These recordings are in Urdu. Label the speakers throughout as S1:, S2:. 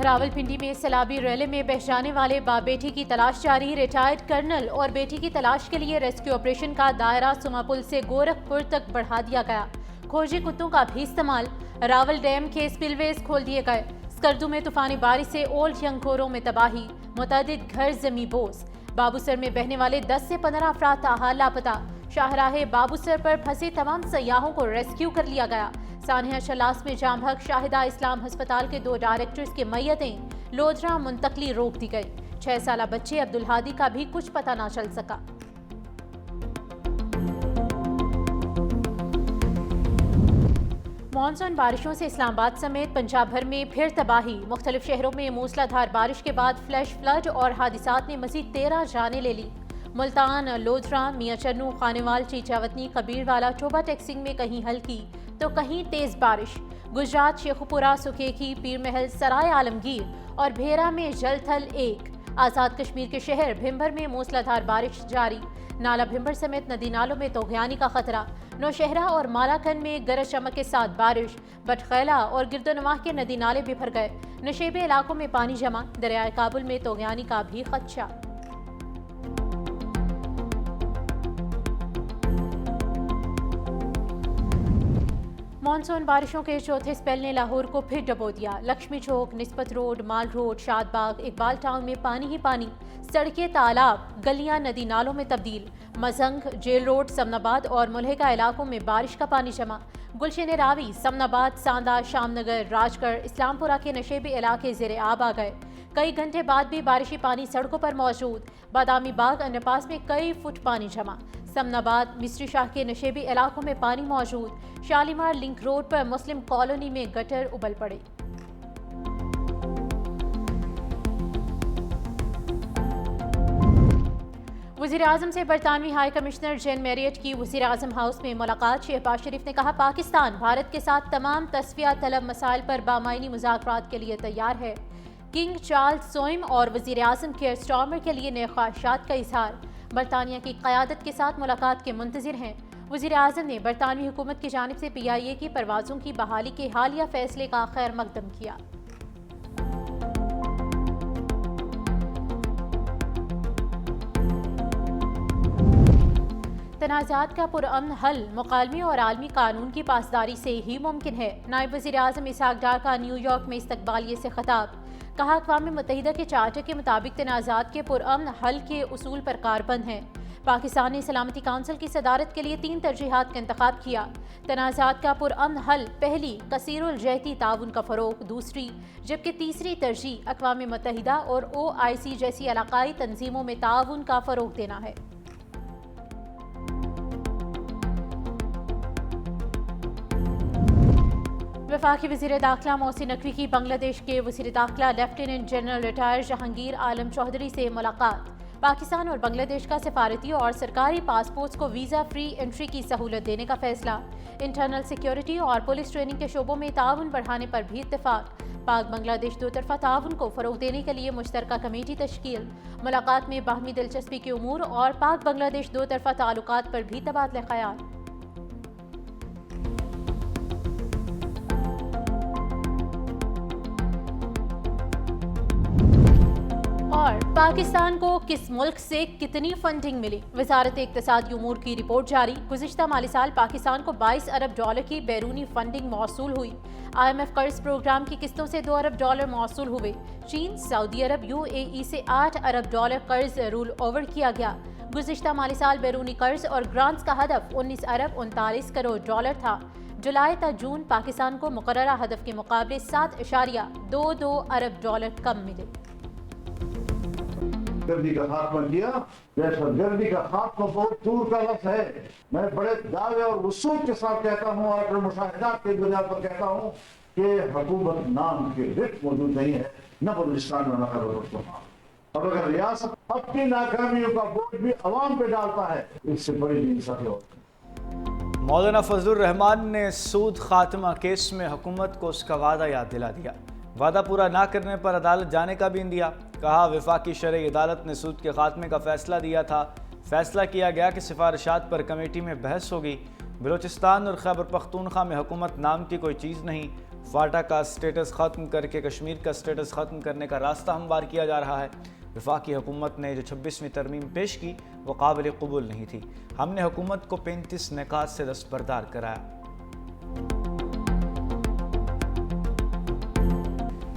S1: راولپنڈی میں سیلابی ریلے میں بہہ جانے والے باپ بیٹی کی تلاش جاری، ریٹائرڈ کرنل اور بیٹی کی تلاش کے لیے ریسکیو آپریشن کا دائرہ سما پل سے گورکھپور تک بڑھا دیا گیا۔ کھوجی کتوں کا بھی استعمال، راول ڈیم کے سپل ویز کھول دیے گئے۔ اسکردو میں طوفانی بارش سے اولڈ ینگ کھوروں میں تباہی، متعدد گھر زمیں بوس۔ بابوسر میں بہنے والے 10 سے 15 افراد تاحال لاپتہ، شاہراہ بابوسر پر پھنسے تمام سیاحوں کو ریسکیو کر لیا گیا۔ سانحہ شلاس میں جام بحق شاہدہ اسلام ہسپتال کے 2 ڈائریکٹرز کی میتیں لودھرا منتقلی روک دی گئی۔ 6 سالہ بچے عبدالہادی کا بھی کچھ پتہ نہ چل سکا۔ مانسون بارشوں سے اسلام آباد سمیت پنجاب بھر میں پھر تباہی، مختلف شہروں میں موسلا دھار بارش کے بعد فلیش فلڈ اور حادثات نے مزید 13 جانیں لے لی۔ ملتان، لودھرا، میاں چنو، خانیوال، چیچاوتنی، کبیروالا، ٹوبہ ٹیکسنگ میں کہیں ہلکی تو کہیں تیز بارش۔ گجرات، شیخوپورہ، سکھیکی، پیر محل، سرائے عالمگیر اور بھیرا میں جل تھل 1۔ آزاد کشمیر کے شہر بھمبر میں موسلا دھار بارش جاری، نالا بھمبر سمیت ندی نالوں میں طغیانی کا خطرہ۔ نوشہرہ اور مالاکنڈ میں گرج چمک کے ساتھ بارش، بٹخیلا اور گردونواح کے ندی نالے بھی بھر گئے۔ نشیبے علاقوں میں پانی جمع، دریائے کابل میں طغیانی کا بھی خدشہ۔ مانسون بارشوں کے چوتھے سپیل نے لاہور کو پھر ڈبو دیا۔ لکشمی چوک، نسبت روڈ، مال روڈ، شاد باغ، اقبال ٹاؤن میں پانی ہی پانی، سڑکیں تالاب، گلیاں ندی نالوں میں تبدیل۔ مزنگ، جیل روڈ، سمن آباد اور ملحقہ علاقوں میں بارش کا پانی جمع۔ گلشن راوی، سمن آباد، ساندا، شام نگر، راج گڑھ، اسلام پورہ کے نشیبی علاقے زیر آب آ گئے۔ کئی گھنٹے بعد بھی بارشی پانی سڑکوں پر موجود، بادامی باغ انڈر پاس میں کئی فٹ پانی جمع۔ سمن آباد، مصری شاہ کے نشیبی علاقوں میں پانی موجود۔ شالیمار لنک روڈ پر مسلم کالونی میں گٹر ابل پڑے۔ وزیراعظم سے برطانوی ہائی کمشنر جین میریٹ کی وزیراعظم ہاؤس میں ملاقات۔ شہباز شریف نے کہا پاکستان بھارت کے ساتھ تمام تصفیہ طلب مسائل پر بامعنی مذاکرات کے لیے تیار ہے۔ کنگ چارلس سوئم اور وزیراعظم کیئر سٹارمر کے لیے نئے خواہشات کا اظہار، برطانیہ کی قیادت کے ساتھ ملاقات کے منتظر ہیں۔ وزیراعظم نے برطانوی حکومت کی جانب سے PIA کی پروازوں کی بحالی کے حالیہ فیصلے کا خیر مقدم کیا۔ تنازعات کا پرامن حل مکالمے اور عالمی قانون کی پاسداری سے ہی ممکن ہے۔ نائب وزیر اعظم اسحاق ڈار کا نیو یارک میں استقبالیے سے خطاب، کہا اقوام متحدہ کے چارٹر کے مطابق تنازعات کے پرامن حل کے اصول پر کاربند ہے۔ پاکستان نے سلامتی کونسل کی صدارت کے لیے 3 ترجیحات کا انتخاب کیا۔ تنازعات کا پرامن حل، پہلی کثیر الجہتی تعاون کا فروغ، دوسری جبکہ تیسری ترجیح اقوام متحدہ اور OIC جیسی علاقائی تنظیموں میں تعاون کا فروغ دینا ہے۔ وفاقی وزیر داخلہ محسن نقوی کی بنگلہ دیش کے وزیر داخلہ لیفٹیننٹ جنرل ریٹائر جہانگیر عالم چودھری سے ملاقات۔ پاکستان اور بنگلہ دیش کا سفارتی اور سرکاری پاسپورٹس کو ویزا فری انٹری کی سہولت دینے کا فیصلہ۔ انٹرنل سیکیورٹی اور پولیس ٹریننگ کے شعبوں میں تعاون بڑھانے پر بھی اتفاق۔ پاک بنگلہ دیش 2 طرفہ تعاون کو فروغ دینے کے لیے مشترکہ کمیٹی تشکیل۔ ملاقات میں باہمی دلچسپی کے امور اور پاک بنگلہ دیش 2 طرفہ تعلقات پر بھی تبادلہ خیال۔ اور پاکستان کو کس ملک سے کتنی فنڈنگ ملی؟ وزارت اقتصادی امور کی رپورٹ جاری۔ گزشتہ مالی سال پاکستان کو $22 ارب کی بیرونی فنڈنگ موصول ہوئی۔ IMF قرض پروگرام کی قسطوں سے $2 ارب موصول ہوئے۔ چین، سعودی عرب، UAE سے $8 ارب قرض رول اوور کیا گیا۔ گزشتہ مالی سال بیرونی قرض اور گرانٹس کا ہدف $19 ارب 39 کروڑ تھا۔ جولائی تا جون پاکستان کو مقررہ ہدف کے مقابلے $7.22 ارب کم ملے۔
S2: گردی کا خاتمہ کیا، دہشت گردی کا خاتمہ بہت دور کا لفظ ہے۔ میں بڑے دعوے اور وصول کے ساتھ کہتا ہوں اور مشاہدات کی بنیاد پر کہتا ہوں کہ حکومت نام کی رٹ موجود نہیں ہے، نہ بلوچستان میں نہ خیبر۔ اب اگر ریاست اپنی ناکامیوں کا بوجھ بھی عوام پہ ڈالتا ہے، اس سے بڑی انصافی ہوتی ہے۔
S3: مولانا فضل الرحمان نے سود خاتمہ کیس میں حکومت کو اس کا وعدہ یاد دلا دیا۔ وعدہ پورا نہ کرنے پر عدالت جانے کا بھی اندیا۔ کہا وفاقی شرعی عدالت نے سود کے خاتمے کا فیصلہ دیا تھا۔ فیصلہ کیا گیا کہ سفارشات پر کمیٹی میں بحث ہوگی۔ بلوچستان اور خیبر پختونخوا میں حکومت نام کی کوئی چیز نہیں، فاٹا کا سٹیٹس ختم کر کے کشمیر کا سٹیٹس ختم کرنے کا راستہ ہموار کیا جا رہا ہے۔ وفاقی حکومت نے جو 26ویں ترمیم پیش کی وہ قابل قبول نہیں تھی۔ ہم نے حکومت کو 35 نکات سے دستبردار کرایا۔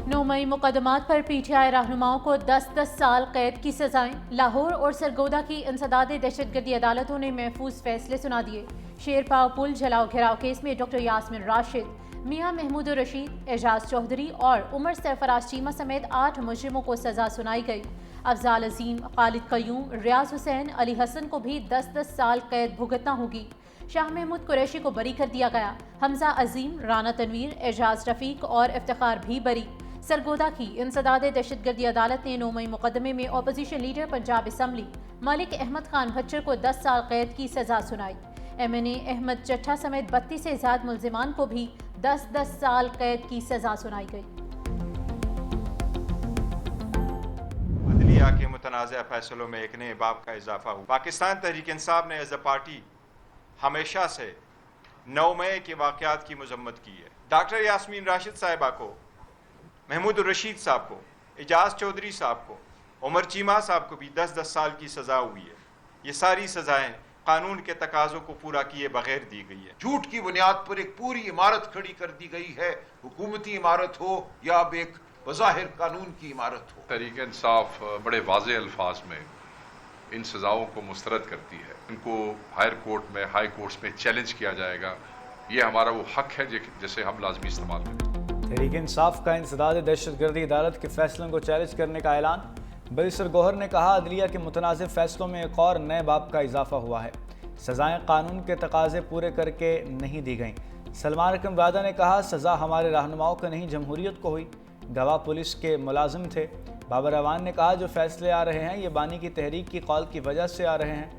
S1: 9 مئی مقدمات پر پی ٹی آئی رہنماؤں کو 10 سال قید کی سزائیں۔ لاہور اور سرگودا کی انسداد دہشت گردی عدالتوں نے محفوظ فیصلے سنا دیے۔ شیرپاؤ پل جلاؤ گھراؤ کیس میں ڈاکٹر یاسمین راشد، میاں محمود الرشید، اعجاز چودھری اور عمر سرفراز چیمہ سمیت 8 مجرموں کو سزا سنائی گئی۔ افضال عظیم، خالد قیوم، ریاض حسین، علی حسن کو بھی 10 سال قید بھگتنا ہوگی۔ شاہ محمود قریشی کو بری کر دیا گیا۔ حمزہ عظیم، رانا تنویر، اعجاز رفیق اور افتخار بھی بری۔ سرگودا کی انسداد دہشت گردی عدالت نے 9 مئی مقدمے میں opposition leader Punjab assembly Malik Ahmad Khan بھچر کو 10 سال قید کی سزا سنائی۔ ایم این اے احمد چٹھا سمیت 32 سے زائد ملزمان کو بھی 10 سال قید کی سزا سنائی گئی۔
S4: عدلیہ کے متنازع فیصلوں میں ایک نئے باب کا اضافہ ہوا۔ پاکستان تحریک انصاف نے ایز اے پارٹی ہمیشہ سے 9 مئی کے واقعات کی مذمت کی ہے۔ ڈاکٹر یاسمین راشد صاحبہ کو، محمود الرشید صاحب کو، اعجاز چودھری صاحب کو، عمر چیمہ صاحب کو بھی 10 سال کی سزا ہوئی ہے۔ یہ ساری سزائیں قانون کے تقاضوں کو پورا کیے بغیر دی گئی ہے۔
S5: جھوٹ کی بنیاد پر ایک پوری عمارت کھڑی کر دی گئی ہے، حکومتی عمارت ہو یا اب ایک بظاہر قانون کی عمارت ہو۔
S6: تحریک انصاف بڑے واضح الفاظ میں ان سزاؤں کو مسترد کرتی ہے۔ ان کو ہائر کورٹ میں، ہائی کورٹس میں چیلنج کیا جائے گا۔ یہ ہمارا وہ حق ہے جسے ہم لازمی استعمال کریں۔
S3: تحریک انصاف کا انسداد دہشت گردی عدالت کے فیصلوں کو چیلنج کرنے کا اعلان۔ بریسر گوہر نے کہا عدلیہ کے متنازع فیصلوں میں ایک اور نئے باب کا اضافہ ہوا ہے۔ سزائیں قانون کے تقاضے پورے کر کے نہیں دی گئیں۔ سلمان اکرم راجہ نے کہا سزا ہمارے رہنماؤں کو نہیں جمہوریت کو ہوئی۔ گواہ پولیس کے ملازم تھے۔ بابر اعوان نے کہا جو فیصلے آ رہے ہیں یہ بانی کی تحریک کی قول کی وجہ سے آ رہے ہیں۔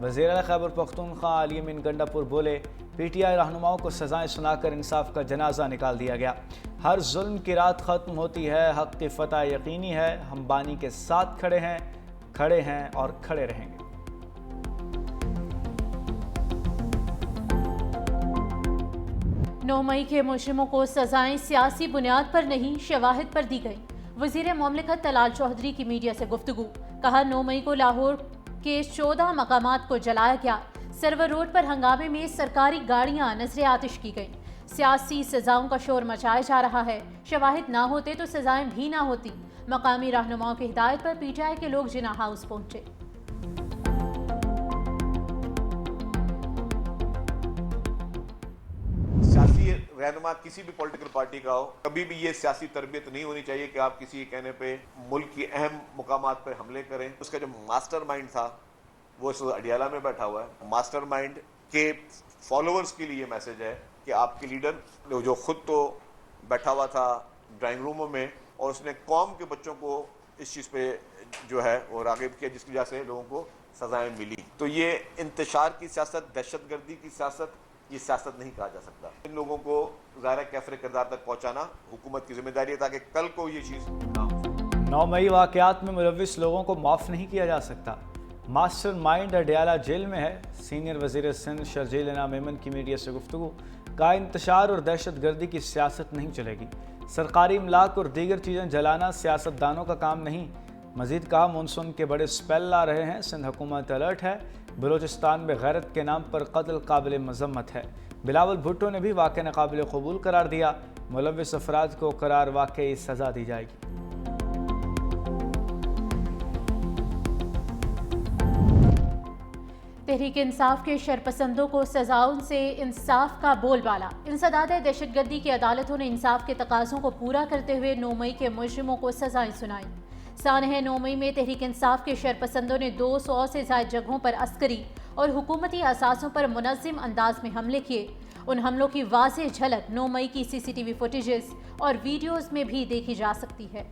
S3: وزیر اعلیٰ خیبر پختونخوا علی امین گنڈا پور بولے پی ٹی آئی رہنماؤں کو سزائیں سنا کر انصاف کا جنازہ نکال دیا گیا۔ ہر ظلم کی رات ختم ہوتی ہے، حق کی فتح یقینی ہے۔ ہم بانی کے ساتھ کھڑے ہیں اور کھڑے رہیں گے۔
S1: نو مئی کے مجرموں کو سزائیں سیاسی بنیاد پر نہیں شواہد پر دی گئیں۔ وزیر مملکت طلال چودھری کی میڈیا سے گفتگو، کہا 9 مئی کو لاہور کے 14 مقامات کو جلایا گیا۔ سرور روڈ پر ہنگامے میں سرکاری گاڑیاں نذر آتش کی گئیں۔ سیاسی سزاؤں کا شور مچایا جا رہا ہے۔ شواہد نہ ہوتے تو سزائیں بھی نہ ہوتی۔ مقامی رہنماؤں کی ہدایت پر پی ٹی آئی کے لوگ جناح ہاؤس پہنچے۔
S5: سیاسی رہنما کسی بھی پولیٹیکل پارٹی کا ہو، کبھی بھی یہ سیاسی تربیت نہیں ہونی چاہیے کہ آپ کسی کہنے پہ ملک کی اہم مقامات پر حملے کریں۔ اس کا جو ماسٹر مائنڈ تھا وہ اس وقت اڈیالہ میں بیٹھا ہوا ہے۔ ماسٹر مائنڈ کے فالوورز کے لیے میسج ہے کہ آپ کے لیڈر جو خود تو بیٹھا ہوا تھا ڈرائنگ روموں میں اور اس نے قوم کے بچوں کو اس چیز پہ جو ہے وہ راغب کیا، جس کی وجہ سے لوگوں کو سزائیں ملی۔ تو یہ انتشار کی سیاست، دہشت گردی کی سیاست، یہ سیاست نہیں کہا جا سکتا۔ ان لوگوں کو ظاہر کیفر کردار تک پہنچانا حکومت کی ذمہ داری ہے تاکہ کل کو یہ چیز نہ ہو۔
S3: 9 مئی واقعات میں ملوث لوگوں کو معاف نہیں کیا جا سکتا۔ ماسٹر مائنڈ اڈیالہ جیل میں ہے۔ سینئر وزیر سندھ شرجیل انعام میمن کی میڈیا سے گفتگو، کا انتشار اور دہشت گردی کی سیاست نہیں چلے گی۔ سرکاری املاک اور دیگر چیزیں جلانا سیاست دانوں کا کام نہیں۔ مزید کہا مونسون کے بڑے سپیل آ رہے ہیں، سندھ حکومت الرٹ ہے۔ بلوچستان میں غیرت کے نام پر قتل قابل مذمت ہے۔ بلاول بھٹو نے بھی واقعہ ناقابل قبول قرار دیا۔ ملوث افراد کو قرار واقعی سزا دی جائے گی۔
S1: تحریک انصاف کے شرپسندوں کو سزاؤں سے انصاف کا بول بالا۔ انسداد دہشت گردی کی عدالتوں نے انصاف کے تقاضوں کو پورا کرتے ہوئے 9 مئی کے مجرموں کو سزائیں سنائیں۔ سانحہ 9 مئی میں تحریک انصاف کے شرپسندوں نے 200 سے زائد جگہوں پر عسکری اور حکومتی اثاثوں پر منظم انداز میں حملے کیے۔ ان حملوں کی واضح جھلک 9 مئی کی سی سی ٹی وی فوٹیجز اور ویڈیوز میں بھی دیکھی جا سکتی ہے۔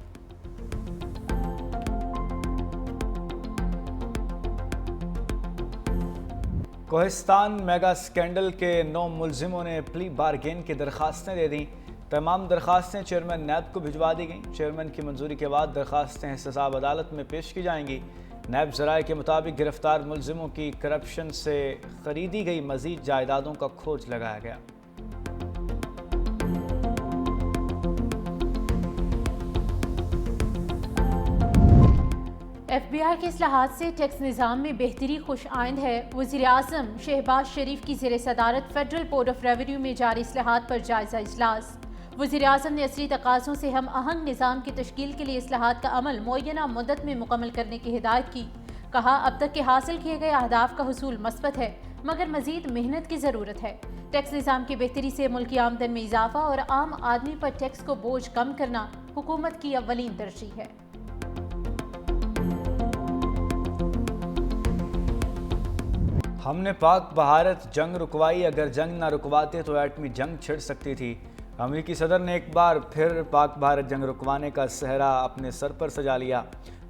S3: کوہستان میگا سکینڈل کے 9 ملزموں نے پلی بارگین کی درخواستیں دے دیں۔ تمام درخواستیں چیئرمین نیب کو بھجوا دی گئیں۔ چیئرمین کی منظوری کے بعد درخواستیں احتساب عدالت میں پیش کی جائیں گی۔ نیب ذرائع کے مطابق گرفتار ملزموں کی کرپشن سے خریدی گئی مزید جائیدادوں کا کھوج لگایا گیا۔
S1: FBI کے اصلاحات سے ٹیکس نظام میں بہتری خوش آئند ہے۔ وزیر اعظم شہباز شریف کی زیر صدارت فیڈرل بورڈ آف ریونیو میں جاری اصلاحات پر جائزہ اجلاس۔ وزیر اعظم نے عصری تقاضوں سے ہم آہنگ نظام کی تشکیل کے لیے اصلاحات کا عمل معینہ مدت میں مکمل کرنے کی ہدایت کی۔ کہا اب تک کے حاصل کیے گئے اہداف کا حصول مثبت ہے مگر مزید محنت کی ضرورت ہے۔ ٹیکس نظام کی بہتری سے ملکی آمدن میں اضافہ اور عام آدمی پر ٹیکس کو بوجھ کم کرنا حکومت کی اولین ترجیح ہے۔
S3: ہم نے پاک بھارت جنگ رکوائی، اگر جنگ نہ رکواتے تو ایٹمی جنگ چھڑ سکتی تھی۔ امریکی صدر نے ایک بار پھر پاک بھارت جنگ رکوانے کا صحرا اپنے سر پر سجا لیا۔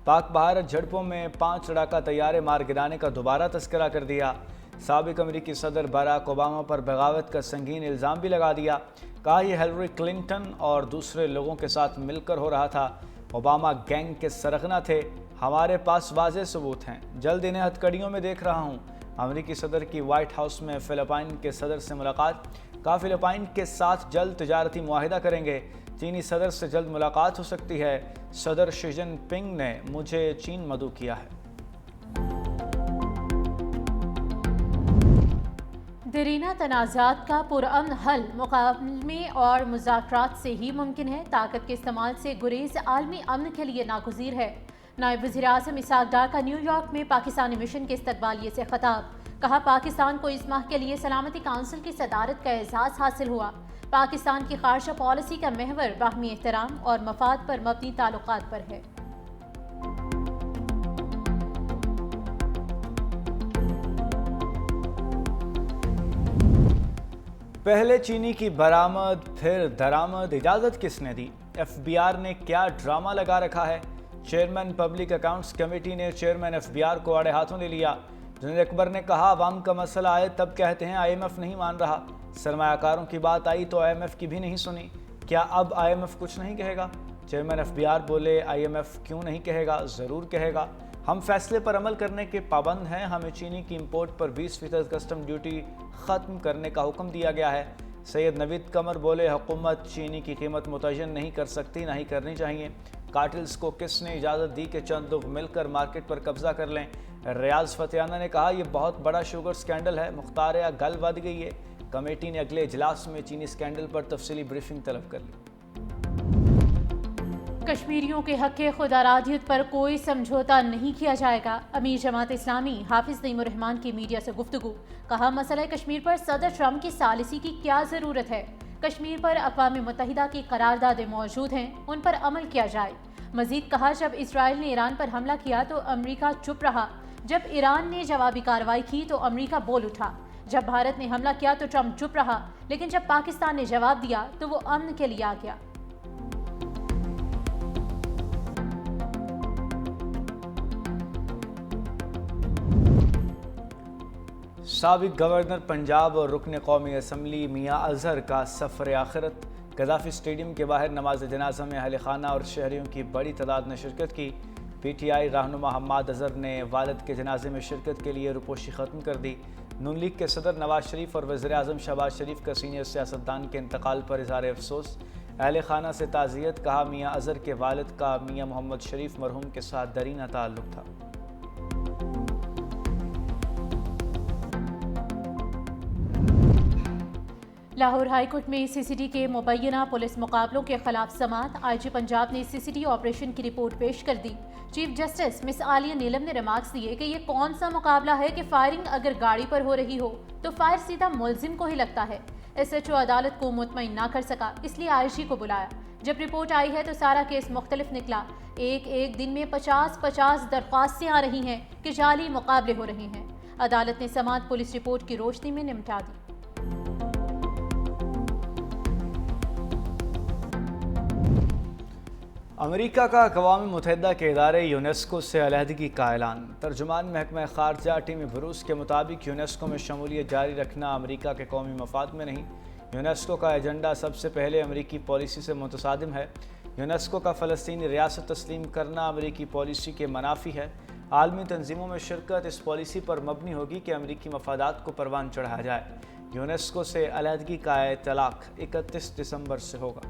S3: پاک بھارت جھڑپوں میں 5 لڑاکا طیارے مار گرانے کا دوبارہ تذکرہ کر دیا۔ سابق امریکی صدر باراک اوباما پر بغاوت کا سنگین الزام بھی لگا دیا۔ کہا یہ ہیلری کلنٹن اور دوسرے لوگوں کے ساتھ مل کر ہو رہا تھا۔ اوباما گینگ کے سرغنہ تھے۔ ہمارے پاس واضح ثبوت ہیں، جلد انہیں ہتھکڑیوں میں دیکھ رہا ہوں۔ امریکی صدر کی وائٹ ہاؤس میں فلپائن کے صدر سے ملاقات۔ کہا فلپائن کے ساتھ جلد تجارتی معاہدہ کریں گے۔ چینی صدر سے جلد ملاقات ہو سکتی ہے۔ صدر شی جن پنگ نے مجھے چین مدعو کیا ہے۔
S1: دیرینہ تنازعات کا پرامن حل مکالمے اور مذاکرات سے ہی ممکن ہے۔ طاقت کے استعمال سے گریز عالمی امن کے لیے ناگزیر ہے۔ نائب وزیر اعظم اسحاق ڈار کا نیو یارک میں پاکستانی مشن کے استقبالیے سے خطاب۔ کہا پاکستان کو اس ماہ کے لیے سلامتی کونسل کی صدارت کا اعزاز حاصل ہوا۔ پاکستان کی خارجہ پالیسی کا محور باہمی احترام اور مفاد پر مبنی تعلقات پر ہے۔
S3: پہلے چینی کی برآمد پھر درآمد، اجازت کس نے دی؟ ایف بی آر نے کیا ڈرامہ لگا رکھا ہے؟ چیئرمین پبلک اکاؤنٹس کمیٹی نے چیئرمین ایف بی آر کو آڑے ہاتھوں لے لیا۔ جنرل اکبر نے کہا عوام کا مسئلہ آئے تب کہتے ہیں آئی ایم ایف نہیں مان رہا، سرمایہ کاروں کی بات آئی تو آئی ایم ایف کی بھی نہیں سنی، کیا اب آئی ایم ایف کچھ نہیں کہے گا؟ چیئرمین ایف بی آر بولے آئی ایم ایف کیوں نہیں کہے گا، ضرور کہے گا، ہم فیصلے پر عمل کرنے کے پابند ہیں، ہمیں چینی کی امپورٹ پر 20% کسٹم ڈیوٹی ختم کرنے کا حکم دیا گیا ہے۔ سید نوید قمر بولے حکومت چینی کی قیمت متعین نہیں کر سکتی، نہ ہی کرنی چاہیے۔ کارٹلز کو کس نے اجازت دی کہ چند لوگ مل کر مارکیٹ پر قبضہ کر لیں؟ ریاض فتحانہ نے کہا یہ بہت بڑا شوگر سکینڈل ہے، مختاریہ گل ود گئی ہے۔ کمیٹی نے اگلے اجلاس میں چینی سکینڈل پر تفصیلی بریفنگ طلب کر لی۔
S1: کشمیریوں کے حق خود ارادیت پر کوئی سمجھوتا نہیں کیا جائے گا۔ امیر جماعت اسلامی حافظ نعیم الرحمان کی میڈیا سے گفتگو۔ کہا مسئلہ کشمیر پر صدر ٹرمپ کی ثالثی کی کیا ضرورت ہے؟ کشمیر پر اقوام متحدہ کی قراردادیں موجود ہیں، ان پر عمل کیا جائے۔ مزید کہا جب اسرائیل نے ایران پر حملہ کیا تو امریکہ چپ رہا، جب ایران نے جوابی کارروائی کی تو امریکہ بول اٹھا، جب بھارت نے حملہ کیا تو ٹرمپ چپ رہا، لیکن جب پاکستان نے جواب دیا تو وہ امن کے لیے آ گیا۔
S3: سابق گورنر پنجاب اور رکن قومی اسمبلی میاں اظہر کا سفر آخرت۔ قذافی اسٹیڈیم کے باہر نماز جنازہ میں اہل خانہ اور شہریوں کی بڑی تعداد نے شرکت کی۔ پی ٹی آئی رہنما حماد اظہر نے والد کے جنازے میں شرکت کے لیے روپوشی ختم کر دی۔ نون لیگ کے صدر نواز شریف اور وزیر اعظم شہباز شریف کا سینئر سیاستدان کے انتقال پر اظہار افسوس۔ اہل خانہ سے تعزیت۔ کہا میاں اظہر کے والد کا میاں محمد شریف مرحوم کے ساتھ درینہ تعلق تھا۔
S1: لاہور ہائی کورٹ میں سی سی ٹی کے مبینہ پولیس مقابلوں کے خلاف سماعت۔ آئی جی پنجاب نے سی سی ٹی آپریشن کی رپورٹ پیش کر دی۔ چیف جسٹس مس عالیہ نیلم نے ریمارکس دیے کہ یہ کون سا مقابلہ ہے کہ فائرنگ اگر گاڑی پر ہو رہی ہو تو فائر سیدھا ملزم کو ہی لگتا ہے۔ ایس ایچ او عدالت کو مطمئن نہ کر سکا، اس لیے آئی جی کو بلایا۔ جب رپورٹ آئی ہے تو سارا کیس مختلف نکلا۔ ایک دن میں 50 درخواستیں آ رہی ہیں کہ جعلی مقابلے ہو رہے ہیں۔ عدالت نے سماعت پولیس رپورٹ کی روشنی میں نمٹا دی۔
S3: امریکہ کا اقوام متحدہ کے ادارے یونیسکو سے علیحدگی کا اعلان۔ ترجمان محکمہ خارجہ ٹیمی بروس کے مطابق یونیسکو میں شمولیت جاری رکھنا امریکہ کے قومی مفاد میں نہیں۔ یونیسکو کا ایجنڈا سب سے پہلے امریکی پالیسی سے متصادم ہے۔ یونیسکو کا فلسطینی ریاست تسلیم کرنا امریکی پالیسی کے منافی ہے۔ عالمی تنظیموں میں شرکت اس پالیسی پر مبنی ہوگی کہ امریکی مفادات کو پروان چڑھایا جائے۔ یونیسکو سے علیحدگی کا اطلاق 31 دسمبر سے ہوگا۔